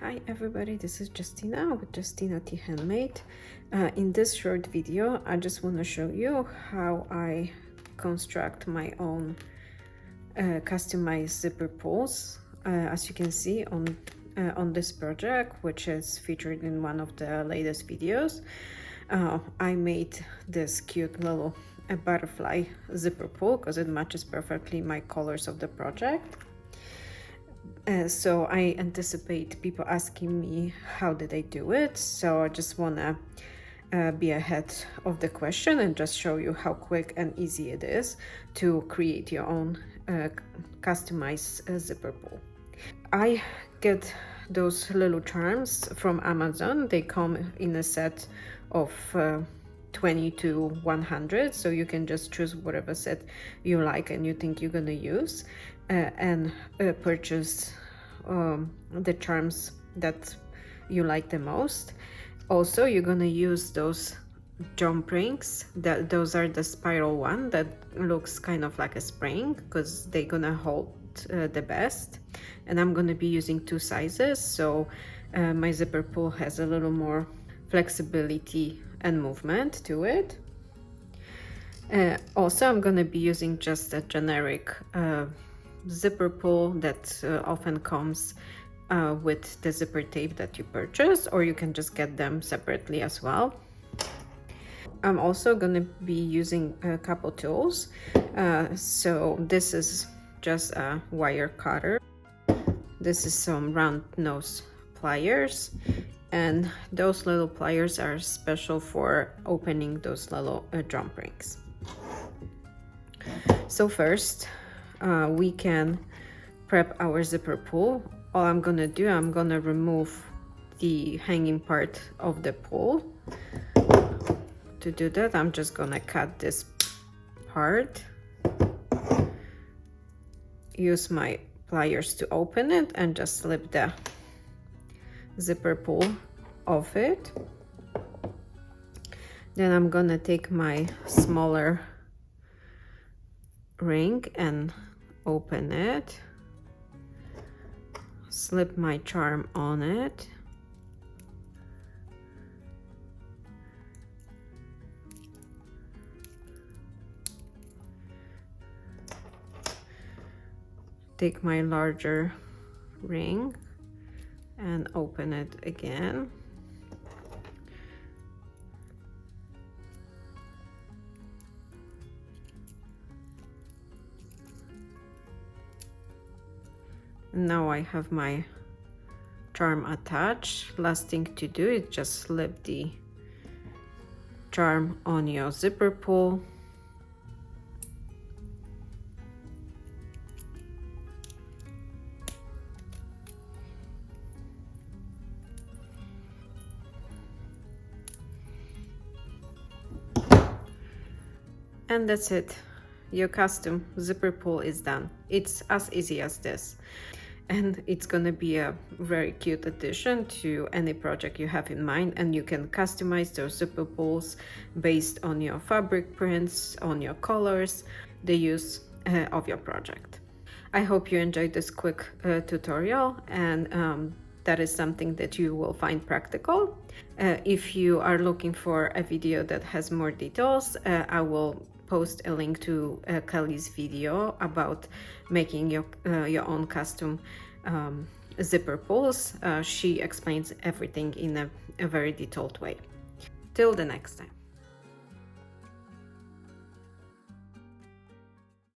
Hi everybody, this is Justina with JustynaTHandMade. In this short video, I just want to show you how I construct my own customized zipper pulls. As you can see on this project, which is featured in one of the latest videos, I made this cute little butterfly zipper pull because it matches perfectly my colors of the project. So I anticipate people asking me how did I do it, so I just want to be ahead of the question and just show you how quick and easy it is to create your own customized zipper pull. I get those little charms from Amazon. They come in a set of 20 to 100, so you can just choose whatever set you like and you think you're gonna use and purchase the charms that you like the most. Also, you're gonna use those jump rings. Those are the spiral one that looks kind of like a spring because they're gonna hold the best. And I'm gonna be using two sizes, so my zipper pull has a little more flexibility and movement to it. Also, I'm gonna be using just a generic zipper pull that often comes with the zipper tape that you purchase, or you can just get them separately as well. I'm also going to be using a couple tools. So this is just a wire cutter. This is some round nose pliers, and those little pliers are special for opening those little drum rings. So first, we can prep our zipper pull. All I'm gonna do, I'm gonna remove the hanging part of the pull. To do that, I'm just gonna cut this part, use my pliers to open it, and just slip the zipper pull off it. Then I'm gonna take my smaller ring and open it, slip my charm on it, take my larger ring and open it again. Now I have my charm attached. Last thing to do is just slip the charm on your zipper pull. And that's it. Your custom zipper pull is done. It's as easy as this. And it's gonna be a very cute addition to any project you have in mind, and you can customize those zipper pulls based on your fabric prints, on your colors, the use of your project. I hope you enjoyed this quick tutorial, and that is something that you will find practical. If you are looking for a video that has more details, I will post a link to Kelley's video about making your own custom zipper pulls. She explains everything in a very detailed way. Till the next time.